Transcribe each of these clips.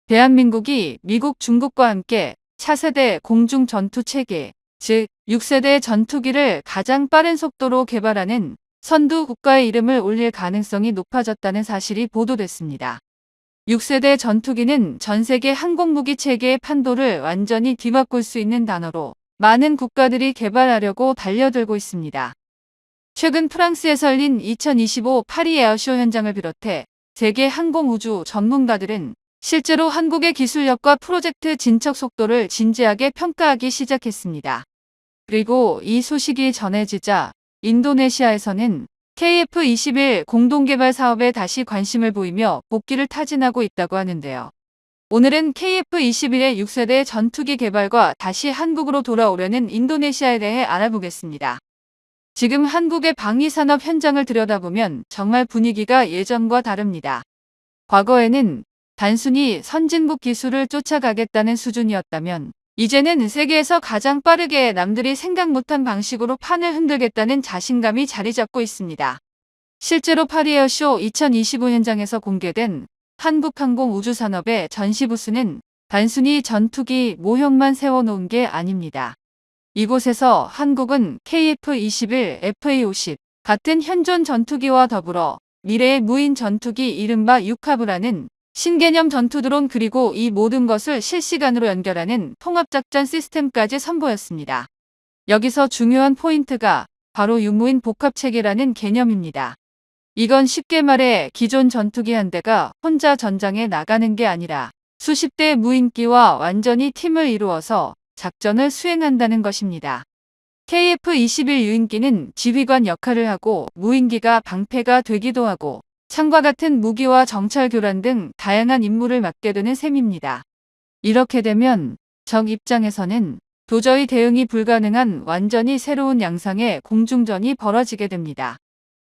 대한민국이 미국, 중국과 함께 차세대 공중 전투 체계, 즉 6세대 전투기를 가장 빠른 속도로 개발하는 선두 국가의 이름을 올릴 가능성이 높아졌다는 사실이 보도됐습니다. 6세대 전투기는 전 세계 항공무기 체계의 판도를 완전히 뒤바꿀 수 있는 단어로 많은 국가들이 개발하려고 달려들고 있습니다. 최근 프랑스에서 열린 2025 파리 에어쇼 현장을 비롯해 세계 항공우주 전문가들은 실제로 한국의 기술력과 프로젝트 진척 속도를 진지하게 평가하기 시작했습니다. 그리고 이 소식이 전해지자 인도네시아에서는 KF-21 공동개발 사업에 다시 관심을 보이며 복귀를 타진하고 있다고 하는데요. 오늘은 KF-21의 6세대 전투기 개발과 다시 한국으로 돌아오려는 인도네시아에 대해 알아보겠습니다. 지금 한국의 방위산업 현장을 들여다보면 정말 분위기가 예전과 다릅니다. 과거에는 단순히 선진국 기술을 쫓아가겠다는 수준이었다면 이제는 세계에서 가장 빠르게 남들이 생각 못한 방식으로 판을 흔들겠다는 자신감이 자리 잡고 있습니다. 실제로 파리 에어쇼 2025 현장에서 공개된 한국항공우주산업의 전시 부스는 단순히 전투기 모형만 세워놓은 게 아닙니다. 이곳에서 한국은 KF-21, FA-50 같은 현존 전투기와 더불어 미래의 무인 전투기 이른바 유카브라는 신개념 전투 드론 그리고 이 모든 것을 실시간으로 연결하는 통합작전 시스템까지 선보였습니다. 여기서 중요한 포인트가 바로 유무인 복합체계라는 개념입니다. 이건 쉽게 말해 기존 전투기 한 대가 혼자 전장에 나가는 게 아니라 수십 대의 무인기와 완전히 팀을 이루어서 작전을 수행한다는 것입니다. KF-21 유인기는 지휘관 역할을 하고 무인기가 방패가 되기도 하고 창과 같은 무기와 정찰 교란 등 다양한 임무를 맡게 되는 셈입니다. 이렇게 되면 적 입장에서는 도저히 대응이 불가능한 완전히 새로운 양상의 공중전이 벌어지게 됩니다.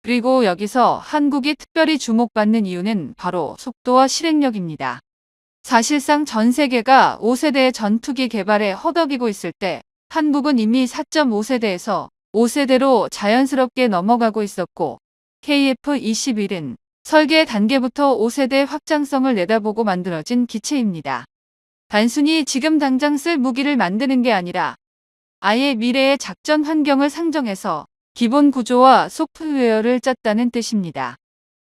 그리고 여기서 한국이 특별히 주목받는 이유는 바로 속도와 실행력입니다. 사실상 전 세계가 5세대 전투기 개발에 허덕이고 있을 때 한국은 이미 4.5세대에서 5세대로 자연스럽게 넘어가고 있었고 KF-21은 설계 단계부터 5세대 확장성을 내다보고 만들어진 기체입니다. 단순히 지금 당장 쓸 무기를 만드는 게 아니라 아예 미래의 작전 환경을 상정해서 기본 구조와 소프트웨어를 짰다는 뜻입니다.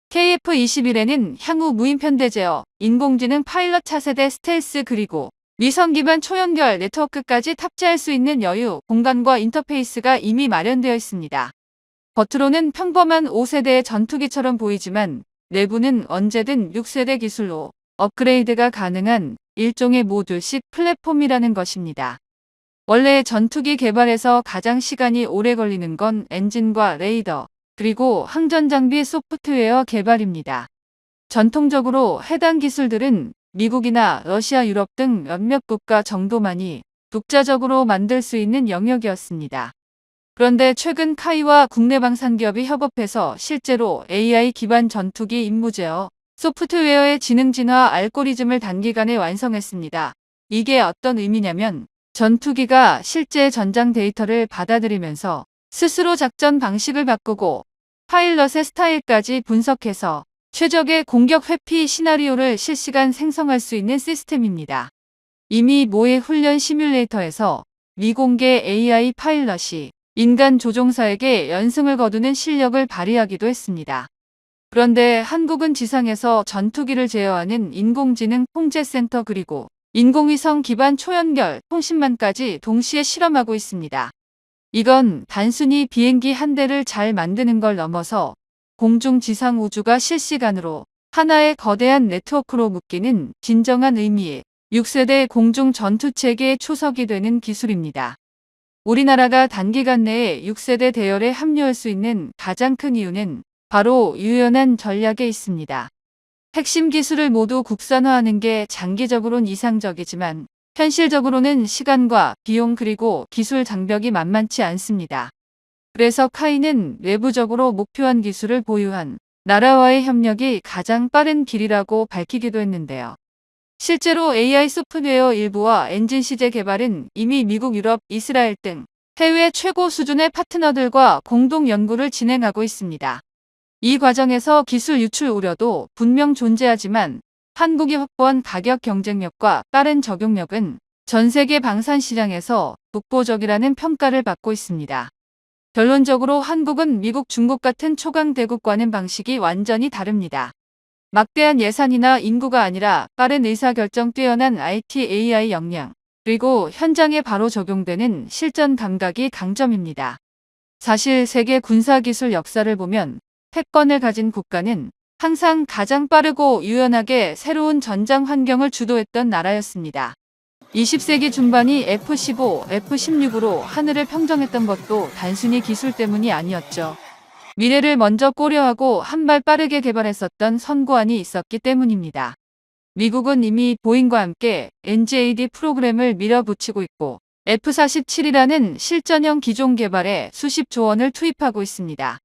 KF-21에는 향후 무인 편대 제어, 인공지능 파일럿 차세대 스텔스 그리고 위성 기반 초연결 네트워크까지 탑재할 수 있는 여유, 공간과 인터페이스가 이미 마련되어 있습니다. 겉으로는 평범한 5세대의 전투기처럼 보이지만 내부는 언제든 6세대 기술로 업그레이드가 가능한 일종의 모듈식 플랫폼이라는 것입니다. 원래 전투기 개발에서 가장 시간이 오래 걸리는 건 엔진과 레이더, 그리고 항전 장비 소프트웨어 개발입니다. 전통적으로 해당 기술들은 미국이나 러시아, 유럽 등 몇몇 국가 정도만이 독자적으로 만들 수 있는 영역이었습니다. 그런데 최근 카이와 국내 방산기업이 협업해서 실제로 AI 기반 전투기 임무 제어, 소프트웨어의 지능 진화 알고리즘을 단기간에 완성했습니다. 이게 어떤 의미냐면 전투기가 실제 전장 데이터를 받아들이면서 스스로 작전 방식을 바꾸고 파일럿의 스타일까지 분석해서 최적의 공격 회피 시나리오를 실시간 생성할 수 있는 시스템입니다. 이미 모의 훈련 시뮬레이터에서 미공개 AI 파일럿이 인간 조종사에게 연승을 거두는 실력을 발휘하기도 했습니다. 그런데 한국은 지상에서 전투기를 제어하는 인공지능 통제센터 그리고 인공위성 기반 초연결 통신망까지 동시에 실험하고 있습니다. 이건 단순히 비행기 한 대를 잘 만드는 걸 넘어서 공중 지상 우주가 실시간으로 하나의 거대한 네트워크로 묶이는 진정한 의미의 6세대 공중 전투체계의 초석이 되는 기술입니다. 우리나라가 단기간 내에 6세대 대열에 합류할 수 있는 가장 큰 이유는 바로 유연한 전략에 있습니다. 핵심 기술을 모두 국산화하는 게 장기적으로는 이상적이지만 현실적으로는 시간과 비용 그리고 기술 장벽이 만만치 않습니다. 그래서 카이는 내부적으로 목표한 기술을 보유한 나라와의 협력이 가장 빠른 길이라고 밝히기도 했는데요. 실제로 AI 소프트웨어 일부와 엔진 시제 개발은 이미 미국, 유럽, 이스라엘 등 해외 최고 수준의 파트너들과 공동 연구를 진행하고 있습니다. 이 과정에서 기술 유출 우려도 분명 존재하지만 한국이 확보한 가격 경쟁력과 빠른 적용력은 전 세계 방산 시장에서 독보적이라는 평가를 받고 있습니다. 결론적으로 한국은 미국, 중국 같은 초강 대국과는 방식이 완전히 다릅니다. 막대한 예산이나 인구가 아니라 빠른 의사결정, 뛰어난 IT, AI 역량, 그리고 현장에 바로 적용되는 실전 감각이 강점입니다. 사실 세계 군사기술 역사를 보면 패권을 가진 국가는 항상 가장 빠르고 유연하게 새로운 전장 환경을 주도했던 나라였습니다. 20세기 중반이 F-15, F-16으로 하늘을 평정했던 것도 단순히 기술 때문이 아니었죠. 미래를 먼저 고려하고 한 발 빠르게 개발했었던 선구안이 있었기 때문입니다. 미국은 이미 보잉과 함께 NGAD 프로그램을 밀어붙이고 있고 F-47이라는 실전형 기종 개발에 수십조 원을 투입하고 있습니다.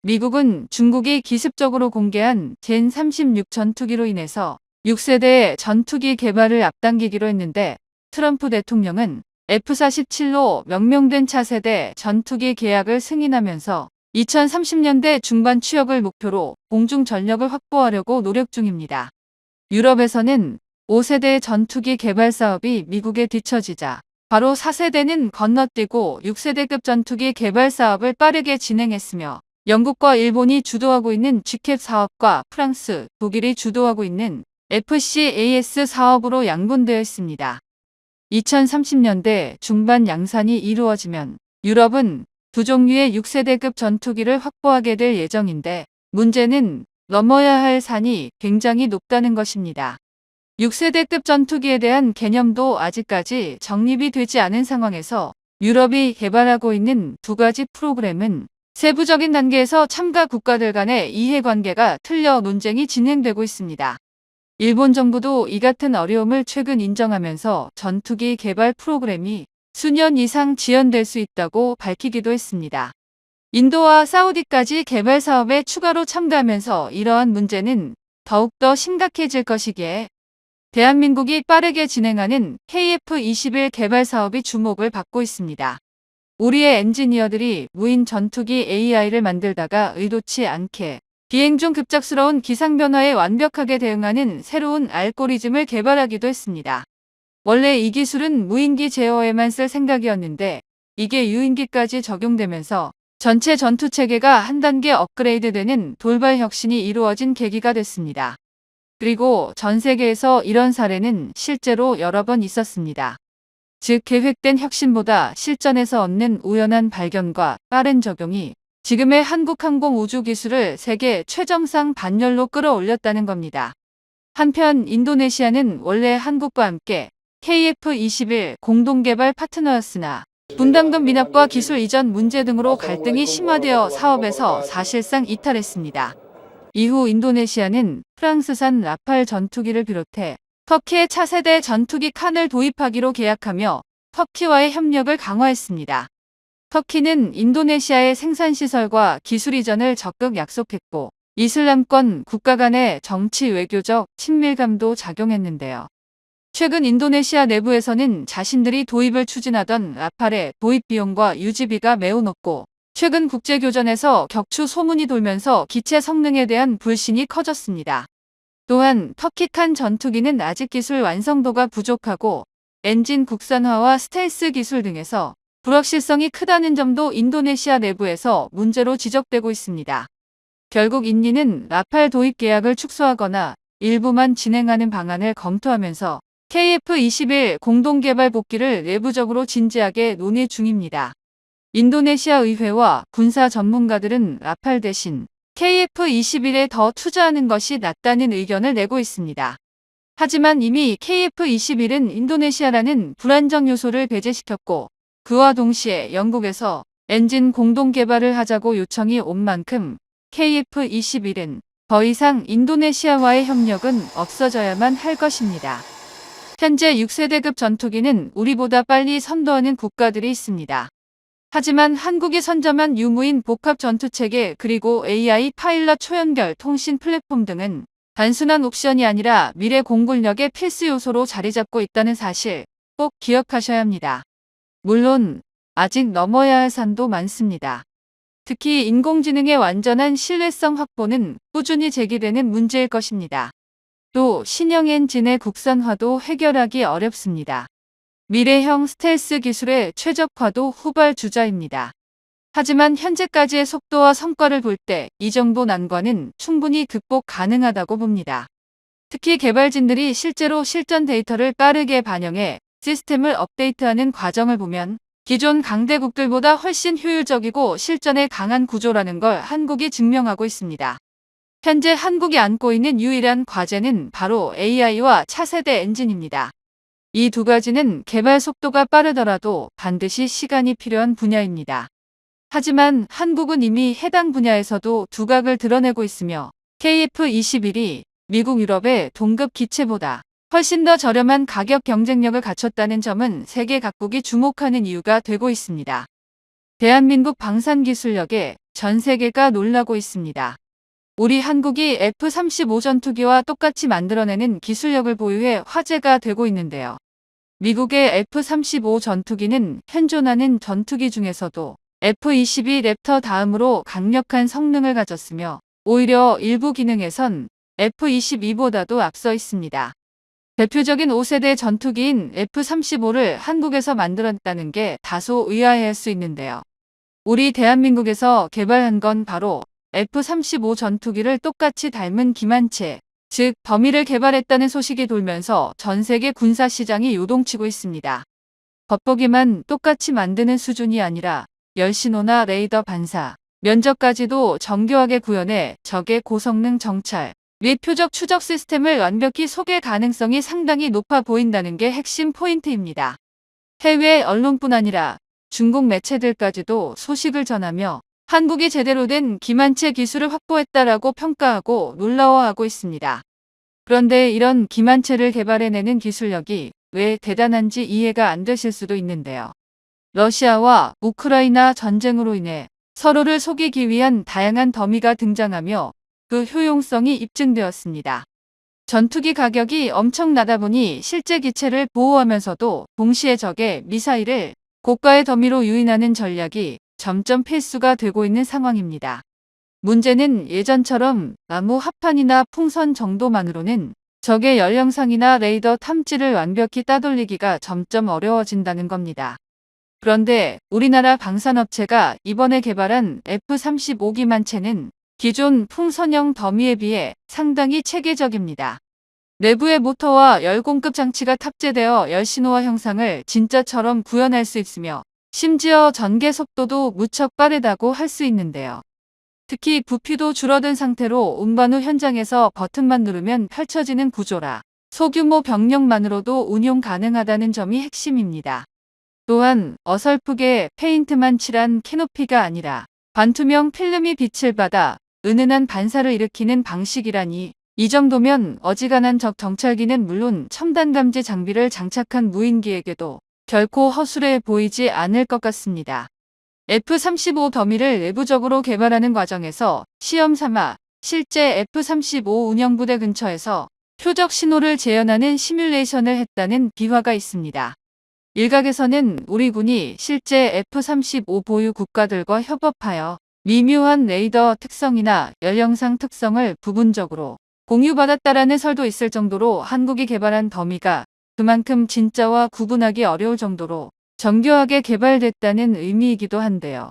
미국은 중국이 기습적으로 공개한 젠36 전투기로 인해서 6세대의 전투기 개발을 앞당기기로 했는데 트럼프 대통령은 F-47로 명명된 차세대 전투기 계약을 승인하면서 2030년대 중반 취역을 목표로 공중 전력을 확보하려고 노력 중입니다. 유럽에서는 5세대 전투기 개발 사업이 미국에 뒤처지자 바로 4세대는 건너뛰고 6세대급 전투기 개발 사업을 빠르게 진행했으며 영국과 일본이 주도하고 있는 GCAP 사업과 프랑스, 독일이 주도하고 있는 FCAS 사업으로 양분되어 있습니다. 2030년대 중반 양산이 이루어지면 유럽은 두 종류의 6세대급 전투기를 확보하게 될 예정인데 문제는 넘어야 할 산이 굉장히 높다는 것입니다. 6세대급 전투기에 대한 개념도 아직까지 정립이 되지 않은 상황에서 유럽이 개발하고 있는 두 가지 프로그램은 세부적인 단계에서 참가 국가들 간의 이해관계가 틀려 논쟁이 진행되고 있습니다. 일본 정부도 이 같은 어려움을 최근 인정하면서 전투기 개발 프로그램이 수년 이상 지연될 수 있다고 밝히기도 했습니다. 인도와 사우디까지 개발 사업에 추가로 참가하면서 이러한 문제는 더욱더 심각해질 것이기에 대한민국이 빠르게 진행하는 KF-21 개발 사업이 주목을 받고 있습니다. 우리의 엔지니어들이 무인 전투기 AI를 만들다가 의도치 않게 비행 중 급작스러운 기상 변화에 완벽하게 대응하는 새로운 알고리즘을 개발하기도 했습니다. 원래 이 기술은 무인기 제어에만 쓸 생각이었는데 이게 유인기까지 적용되면서 전체 전투 체계가 한 단계 업그레이드되는 돌발 혁신이 이루어진 계기가 됐습니다. 그리고 전 세계에서 이런 사례는 실제로 여러 번 있었습니다. 즉 계획된 혁신보다 실전에서 얻는 우연한 발견과 빠른 적용이 지금의 한국 항공 우주 기술을 세계 최정상 반열로 끌어올렸다는 겁니다. 한편 인도네시아는 원래 한국과 함께 KF-21 공동개발 파트너였으나 분담금 미납과 기술 이전 문제 등으로 갈등이 심화되어 사업에서 사실상 이탈했습니다. 이후 인도네시아는 프랑스산 라팔 전투기를 비롯해 터키의 차세대 전투기 칸을 도입하기로 계약하며 터키와의 협력을 강화했습니다. 터키는 인도네시아의 생산시설과 기술 이전을 적극 약속했고 이슬람권 국가 간의 정치 외교적 친밀감도 작용했는데요. 최근 인도네시아 내부에서는 자신들이 도입을 추진하던 라팔의 도입 비용과 유지비가 매우 높고 최근 국제교전에서 격추 소문이 돌면서 기체 성능에 대한 불신이 커졌습니다. 또한 터키칸 전투기는 아직 기술 완성도가 부족하고 엔진 국산화와 스텔스 기술 등에서 불확실성이 크다는 점도 인도네시아 내부에서 문제로 지적되고 있습니다. 결국 인니는 라팔 도입 계약을 축소하거나 일부만 진행하는 방안을 검토하면서 KF-21 공동개발 복귀를 내부적으로 진지하게 논의 중입니다. 인도네시아 의회와 군사 전문가들은 라팔 대신 KF-21에 더 투자하는 것이 낫다는 의견을 내고 있습니다. 하지만 이미 KF-21은 인도네시아라는 불안정 요소를 배제시켰고 그와 동시에 영국에서 엔진 공동 개발을 하자고 요청이 온 만큼 KF-21은 더 이상 인도네시아와의 협력은 없어져야만 할 것입니다. 현재 6세대급 전투기는 우리보다 빨리 선도하는 국가들이 있습니다. 하지만 한국이 선점한 유무인 복합 전투체계 그리고 AI 파일럿 초연결 통신 플랫폼 등은 단순한 옵션이 아니라 미래 공군력의 필수 요소로 자리 잡고 있다는 사실 꼭 기억하셔야 합니다. 물론 아직 넘어야 할 산도 많습니다. 특히 인공지능의 완전한 신뢰성 확보는 꾸준히 제기되는 문제일 것입니다. 또 신형 엔진의 국산화도 해결하기 어렵습니다. 미래형 스텔스 기술의 최적화도 후발주자입니다. 하지만 현재까지의 속도와 성과를 볼 때 이 정도 난관은 충분히 극복 가능하다고 봅니다. 특히 개발진들이 실제로 실전 데이터를 빠르게 반영해 시스템을 업데이트하는 과정을 보면 기존 강대국들보다 훨씬 효율적이고 실전에 강한 구조라는 걸 한국이 증명하고 있습니다. 현재 한국이 안고 있는 유일한 과제는 바로 AI와 차세대 엔진입니다. 이 두 가지는 개발 속도가 빠르더라도 반드시 시간이 필요한 분야입니다. 하지만 한국은 이미 해당 분야에서도 두각을 드러내고 있으며 KF-21이 미국 유럽의 동급 기체보다 훨씬 더 저렴한 가격 경쟁력을 갖췄다는 점은 세계 각국이 주목하는 이유가 되고 있습니다. 대한민국 방산기술력에 전 세계가 놀라고 있습니다. 우리 한국이 F-35 전투기와 똑같이 만들어내는 기술력을 보유해 화제가 되고 있는데요. 미국의 F-35 전투기는 현존하는 전투기 중에서도 F-22 랩터 다음으로 강력한 성능을 가졌으며 오히려 일부 기능에선 F-22보다도 앞서 있습니다. 대표적인 5세대 전투기인 F-35를 한국에서 만들었다는 게 다소 의아해할 수 있는데요. 우리 대한민국에서 개발한 건 바로 F-35 전투기를 똑같이 닮은 기만체, 즉 더미를 개발했다는 소식이 돌면서 전 세계 군사 시장이 요동치고 있습니다. 겉보기만 똑같이 만드는 수준이 아니라 열신호나 레이더 반사, 면적까지도 정교하게 구현해 적의 고성능 정찰 및 표적 추적 시스템을 완벽히 소개 가능성이 상당히 높아 보인다는 게 핵심 포인트입니다. 해외 언론뿐 아니라 중국 매체들까지도 소식을 전하며 한국이 제대로 된 기만체 기술을 확보했다라고 평가하고 놀라워하고 있습니다. 그런데 이런 기만체를 개발해내는 기술력이 왜 대단한지 이해가 안 되실 수도 있는데요. 러시아와 우크라이나 전쟁으로 인해 서로를 속이기 위한 다양한 더미가 등장하며 그 효용성이 입증되었습니다. 전투기 가격이 엄청나다 보니 실제 기체를 보호하면서도 동시에 적의 미사일을 고가의 더미로 유인하는 전략이 점점 필수가 되고 있는 상황입니다. 문제는 예전처럼 나무 합판이나 풍선 정도만으로는 적의 열영상이나 레이더 탐지를 완벽히 따돌리기가 점점 어려워진다는 겁니다. 그런데 우리나라 방산업체가 이번에 개발한 F-35 기만체는 기존 풍선형 더미에 비해 상당히 체계적입니다. 내부에 모터와 열공급 장치가 탑재되어 열신호와 형상을 진짜처럼 구현할 수 있으며 심지어 전개 속도도 무척 빠르다고 할 수 있는데요. 특히 부피도 줄어든 상태로 운반 후 현장에서 버튼만 누르면 펼쳐지는 구조라 소규모 병력만으로도 운용 가능하다는 점이 핵심입니다. 또한 어설프게 페인트만 칠한 캐노피가 아니라 반투명 필름이 빛을 받아 은은한 반사를 일으키는 방식이라니 이 정도면 어지간한 적 정찰기는 물론 첨단 감지 장비를 장착한 무인기에게도 결코 허술해 보이지 않을 것 같습니다. F-35 더미를 내부적으로 개발하는 과정에서 시험 삼아 실제 F-35 운영부대 근처에서 표적 신호를 재현하는 시뮬레이션을 했다는 비화가 있습니다. 일각에서는 우리 군이 실제 F-35 보유 국가들과 협업하여 미묘한 레이더 특성이나 열영상 특성을 부분적으로 공유받았다라는 설도 있을 정도로 한국이 개발한 더미가 그만큼 진짜와 구분하기 어려울 정도로 정교하게 개발됐다는 의미이기도 한데요.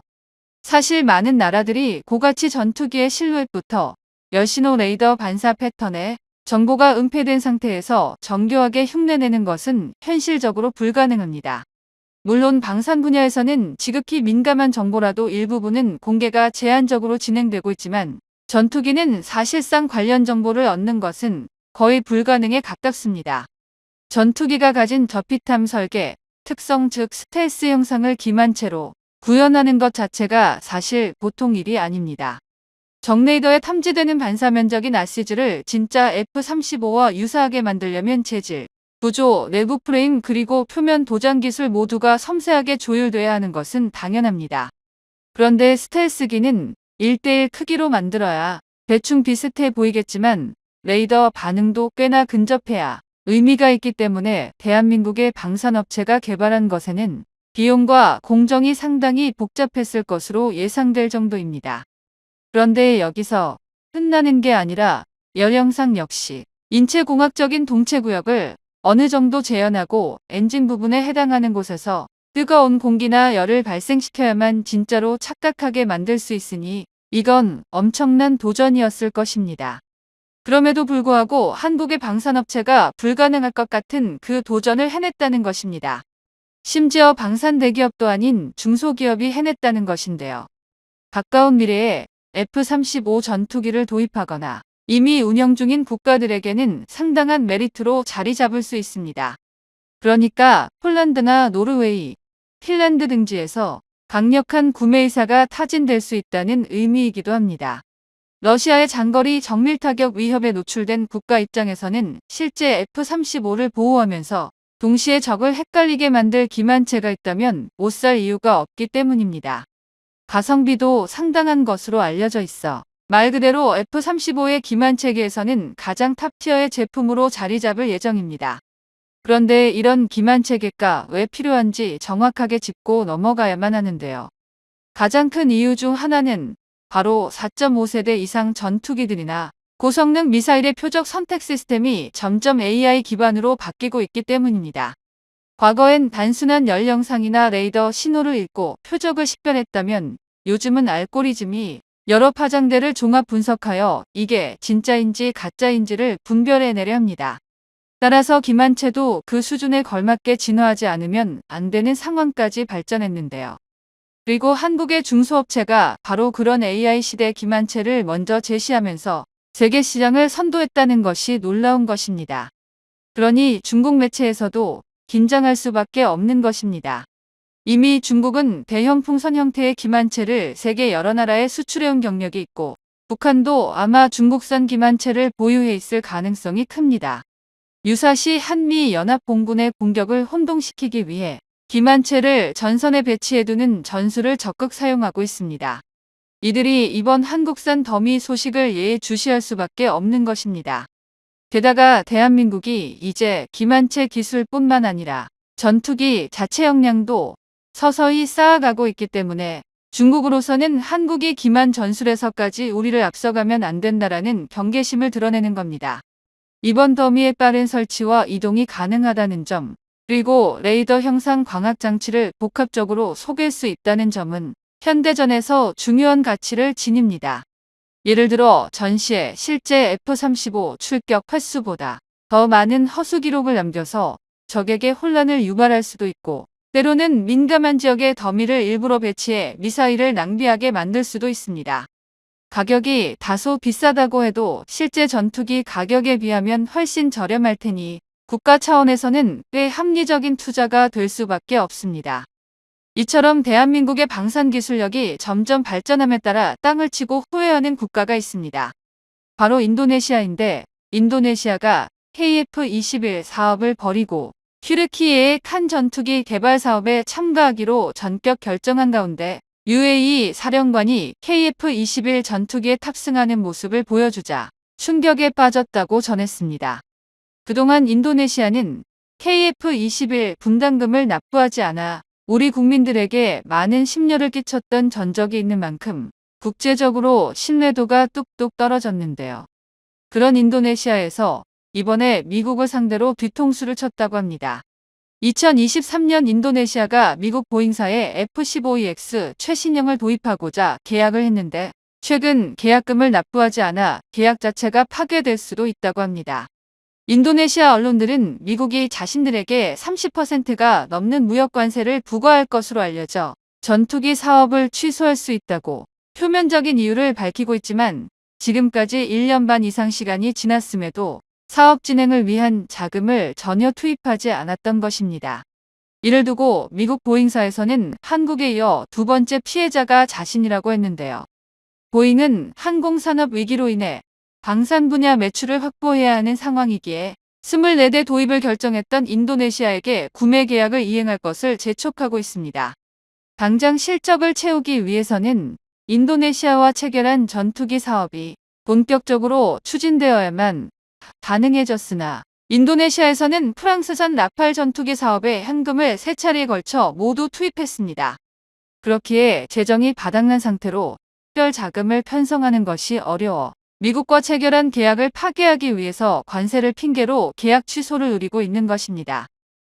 사실 많은 나라들이 고가치 전투기의 실루엣부터 열신호 레이더 반사 패턴에 정보가 은폐된 상태에서 정교하게 흉내내는 것은 현실적으로 불가능합니다. 물론 방산 분야에서는 지극히 민감한 정보라도 일부분은 공개가 제한적으로 진행되고 있지만 전투기는 사실상 관련 정보를 얻는 것은 거의 불가능에 가깝습니다. 전투기가 가진 저피탐 설계, 특성 즉 스텔스 형상을 기만체로 구현하는 것 자체가 사실 보통 일이 아닙니다. 적레이더에 탐지되는 반사 면적인 아시즈를 진짜 F-35와 유사하게 만들려면 재질, 구조, 내부 프레임 그리고 표면 도장 기술 모두가 섬세하게 조율돼야 하는 것은 당연합니다. 그런데 스텔스기는 1:1 크기로 만들어야 대충 비슷해 보이겠지만 레이더 반응도 꽤나 근접해야 의미가 있기 때문에 대한민국의 방산업체가 개발한 것에는 비용과 공정이 상당히 복잡했을 것으로 예상될 정도입니다. 그런데 여기서 끝나는 게 아니라 열영상 역시 인체공학적인 동체구역을 어느 정도 재현하고 엔진 부분에 해당하는 곳에서 뜨거운 공기나 열을 발생시켜야만 진짜로 착각하게 만들 수 있으니 이건 엄청난 도전이었을 것입니다. 그럼에도 불구하고 한국의 방산업체가 불가능할 것 같은 그 도전을 해냈다는 것입니다. 심지어 방산 대기업도 아닌 중소기업이 해냈다는 것인데요. 가까운 미래에 F-35 전투기를 도입하거나 이미 운영 중인 국가들에게는 상당한 메리트로 자리 잡을 수 있습니다. 그러니까 폴란드나 노르웨이, 핀란드 등지에서 강력한 구매 의사가 타진될 수 있다는 의미이기도 합니다. 러시아의 장거리 정밀 타격 위협에 노출된 국가 입장에서는 실제 F-35를 보호하면서 동시에 적을 헷갈리게 만들 기만체가 있다면 못 살 이유가 없기 때문입니다. 가성비도 상당한 것으로 알려져 있어 말 그대로 F-35의 기만체계에서는 가장 탑티어의 제품으로 자리 잡을 예정입니다. 그런데 이런 기만체계가 왜 필요한지 정확하게 짚고 넘어가야만 하는데요. 가장 큰 이유 중 하나는 바로 4.5세대 이상 전투기들이나 고성능 미사일의 표적 선택 시스템이 점점 AI 기반으로 바뀌고 있기 때문입니다. 과거엔 단순한 열영상이나 레이더 신호를 읽고 표적을 식별했다면 요즘은 알고리즘이 여러 파장대를 종합 분석하여 이게 진짜인지 가짜인지를 분별해내려 합니다. 따라서 기만체도 그 수준에 걸맞게 진화하지 않으면 안 되는 상황까지 발전했는데요. 그리고 한국의 중소업체가 바로 그런 AI 시대 기만체를 먼저 제시하면서 세계 시장을 선도했다는 것이 놀라운 것입니다. 그러니 중국 매체에서도 긴장할 수밖에 없는 것입니다. 이미 중국은 대형 풍선 형태의 기만체를 세계 여러 나라에 수출해온 경력이 있고 북한도 아마 중국산 기만체를 보유해 있을 가능성이 큽니다. 유사시 한미 연합공군의 공격을 혼동시키기 위해 기만체를 전선에 배치해두는 전술을 적극 사용하고 있습니다. 이들이 이번 한국산 더미 소식을 예의주시할 수밖에 없는 것입니다. 게다가 대한민국이 이제 기만체 기술뿐만 아니라 전투기 자체 역량도 서서히 쌓아가고 있기 때문에 중국으로서는 한국이 기만 전술에서까지 우리를 앞서가면 안 된다라는 경계심을 드러내는 겁니다. 이번 더미의 빠른 설치와 이동이 가능하다는 점, 그리고 레이더 형상 광학 장치를 복합적으로 속일 수 있다는 점은 현대전에서 중요한 가치를 지닙니다. 예를 들어 전시에 실제 F-35 출격 횟수보다 더 많은 허수 기록을 남겨서 적에게 혼란을 유발할 수도 있고 때로는 민감한 지역에 더미를 일부러 배치해 미사일을 낭비하게 만들 수도 있습니다. 가격이 다소 비싸다고 해도 실제 전투기 가격에 비하면 훨씬 저렴할 테니 국가 차원에서는 꽤 합리적인 투자가 될 수밖에 없습니다. 이처럼 대한민국의 방산 기술력이 점점 발전함에 따라 땅을 치고 후회하는 국가가 있습니다. 바로 인도네시아인데 인도네시아가 KF-21 사업을 벌이고 튀르키예의 칸 전투기 개발 사업에 참가하기로 전격 결정한 가운데 UAE 사령관이 KF-21 전투기에 탑승하는 모습을 보여주자 충격에 빠졌다고 전했습니다. 그동안 인도네시아는 KF-21 분담금을 납부하지 않아 우리 국민들에게 많은 심려를 끼쳤던 전적이 있는 만큼 국제적으로 신뢰도가 뚝뚝 떨어졌는데요. 그런 인도네시아에서 이번에 미국을 상대로 뒤통수를 쳤다고 합니다. 2023년 인도네시아가 미국 보잉사의 F-15EX 최신형을 도입하고자 계약을 했는데 최근 계약금을 납부하지 않아 계약 자체가 파괴될 수도 있다고 합니다. 인도네시아 언론들은 미국이 자신들에게 30%가 넘는 무역 관세를 부과할 것으로 알려져 전투기 사업을 취소할 수 있다고 표면적인 이유를 밝히고 있지만 지금까지 1년 반 이상 시간이 지났음에도 사업 진행을 위한 자금을 전혀 투입하지 않았던 것입니다. 이를 두고 미국 보잉사에서는 한국에 이어 두 번째 피해자가 자신이라고 했는데요. 보잉은 항공산업 위기로 인해 방산 분야 매출을 확보해야 하는 상황이기에 24대 도입을 결정했던 인도네시아에게 구매 계약을 이행할 것을 재촉하고 있습니다. 당장 실적을 채우기 위해서는 인도네시아와 체결한 전투기 사업이 본격적으로 추진되어야만 가능해졌으나 인도네시아에서는 프랑스산 라팔 전투기 사업에 현금을 3차례에 걸쳐 모두 투입했습니다. 그렇기에 재정이 바닥난 상태로 특별 자금을 편성하는 것이 어려워 미국과 체결한 계약을 파기하기 위해서 관세를 핑계로 계약 취소를 노리고 있는 것입니다.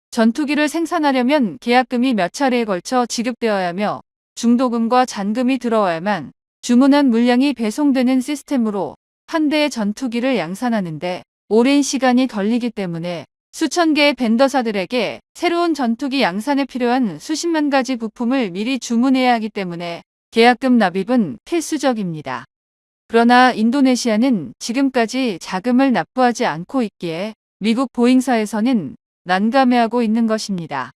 전투기를 생산하려면 계약금이 몇 차례에 걸쳐 지급되어야 하며 중도금과 잔금이 들어와야만 주문한 물량이 배송되는 시스템으로 한 대의 전투기를 양산하는데 오랜 시간이 걸리기 때문에 수천 개의 벤더사들에게 새로운 전투기 양산에 필요한 수십만 가지 부품을 미리 주문해야 하기 때문에 계약금 납입은 필수적입니다. 그러나 인도네시아는 지금까지 자금을 납부하지 않고 있기에 미국 보잉사에서는 난감해하고 있는 것입니다.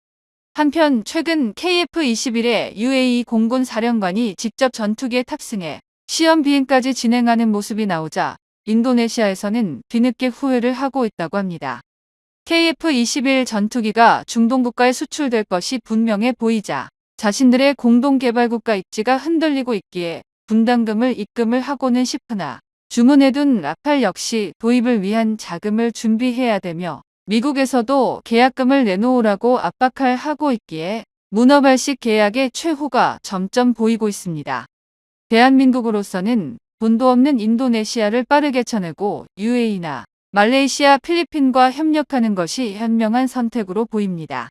한편 최근 KF-21의 UAE 공군 사령관이 직접 전투기에 탑승해 시험 비행까지 진행하는 모습이 나오자 인도네시아에서는 뒤늦게 후회를 하고 있다고 합니다. KF-21 전투기가 중동 국가에 수출될 것이 분명해 보이자 자신들의 공동개발국가 입지가 흔들리고 있기에 분담금을 입금을 하고는 싶으나 주문해둔 라팔 역시 도입을 위한 자금을 준비해야 되며 미국에서도 계약금을 내놓으라고 압박을 하고 있기에 문어발식 계약의 최후가 점점 보이고 있습니다. 대한민국으로서는 돈도 없는 인도네시아를 빠르게 쳐내고 UAE나 말레이시아, 필리핀과 협력하는 것이 현명한 선택으로 보입니다.